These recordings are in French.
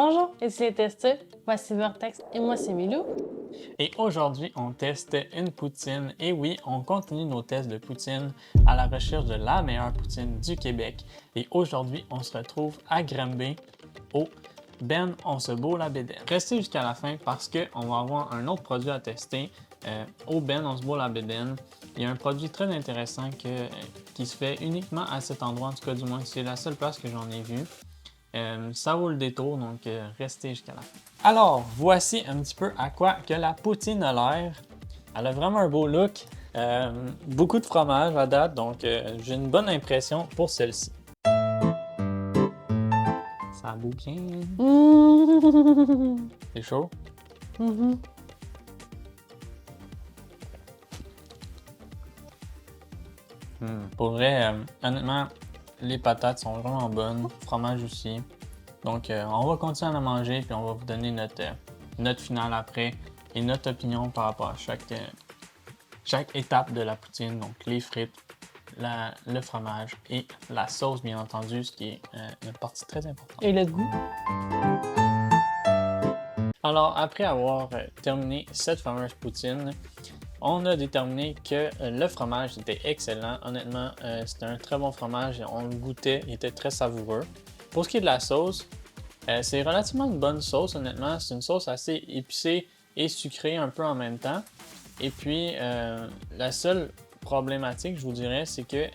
Bonjour, ici les testeurs, voici Vortex et moi c'est Milou. Et aujourd'hui, on teste une poutine. Et oui, on continue nos tests de poutine à la recherche de la meilleure poutine du Québec. Et aujourd'hui, on se retrouve à Granby au Ben On se bourre la bédaine. Restez jusqu'à la fin parce qu'on va avoir un autre produit à tester. Au Ben On se bourre la bédaine, il y a un produit très intéressant qui se fait uniquement à cet endroit, en tout cas du moins c'est la seule place que j'en ai vu. Ça vaut le détour, donc restez jusqu'à la fin. Alors, voici un petit peu à quoi que la poutine a l'air. Elle a vraiment un beau look, beaucoup de fromage à date, donc j'ai une bonne impression pour celle-ci. Ça bout bien. C'est chaud? Pour vrai, honnêtement, les patates sont vraiment bonnes, le fromage aussi. Donc, on va continuer à en manger puis on va vous donner notre finale après et notre opinion par rapport à chaque étape de la poutine. Donc, les frites, le fromage et la sauce, bien entendu, ce qui est une partie très importante. Et le goût? Alors, après avoir terminé cette fameuse poutine, on a déterminé que le fromage était excellent. Honnêtement, c'était un très bon fromage. On le goûtait, il était très savoureux. Pour ce qui est de la sauce, c'est relativement une bonne sauce, honnêtement. C'est une sauce assez épicée et sucrée un peu en même temps. Et puis, la seule problématique, je vous dirais, c'est qu'elle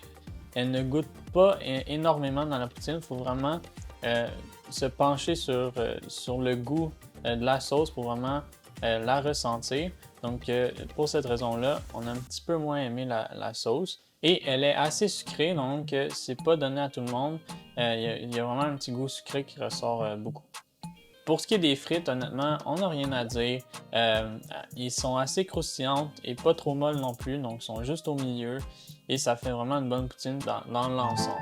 ne goûte pas énormément dans la poutine. Il faut vraiment se pencher sur le goût de la sauce pour vraiment la ressentir. Donc, pour cette raison-là, on a un petit peu moins aimé la sauce. Et elle est assez sucrée, donc c'est pas donné à tout le monde. Il y a vraiment un petit goût sucré qui ressort beaucoup. Pour ce qui est des frites, honnêtement, on n'a rien à dire. Ils sont assez croustillantes et pas trop molles non plus, donc ils sont juste au milieu. Et ça fait vraiment une bonne poutine dans l'ensemble.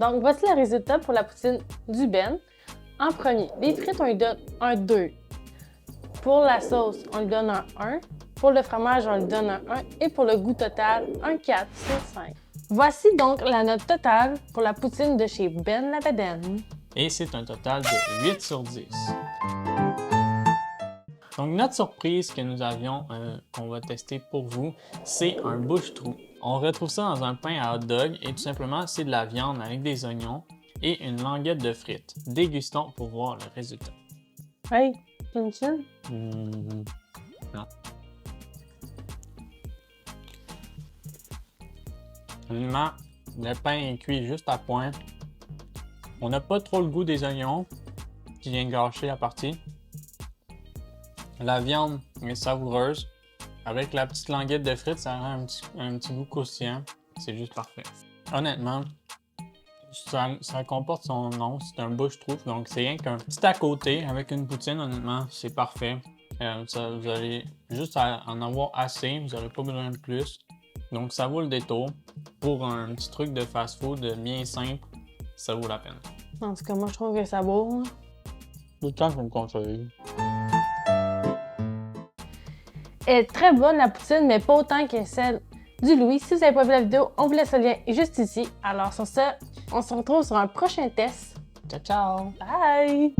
Donc voici le résultat pour la poutine du Ben. En premier, les frites, on lui donne un 2. Pour la sauce, on lui donne un 1. Pour le fromage, on lui donne un 1. Et pour le goût total, un 4 sur 5. Voici donc la note totale pour la poutine de chez Ben la Bédaine. Et c'est un total de 8 sur 10. Donc notre surprise que nous avions, qu'on va tester pour vous, c'est un bouche-trou. On retrouve ça dans un pain à hot dog et tout simplement c'est de la viande avec des oignons et une languette de frites. Dégustons pour voir le résultat. Hey, c'est une chine? Non. Honnêtement, le pain est cuit juste à point. On n'a pas trop le goût des oignons qui vient gâcher la partie. La viande est savoureuse. Avec la petite languette de frites, ça rend un petit goût croustillant. C'est juste parfait. Honnêtement, ça comporte son nom. C'est un bouche-trou. Donc, c'est rien qu'un petit à côté avec une poutine. Honnêtement, c'est parfait. Vous allez juste en avoir assez. Vous n'aurez pas besoin de plus. Donc, ça vaut le détour. Pour un petit truc de fast-food bien simple, ça vaut la peine. En tout cas, moi, je trouve que ça vaut. Tout le temps, je me conseille. Elle est très bonne, la poutine, mais pas autant que celle du Louis. Si vous n'avez pas vu la vidéo, on vous laisse le lien juste ici. Alors, sur ce, on se retrouve sur un prochain test. Ciao, ciao! Bye!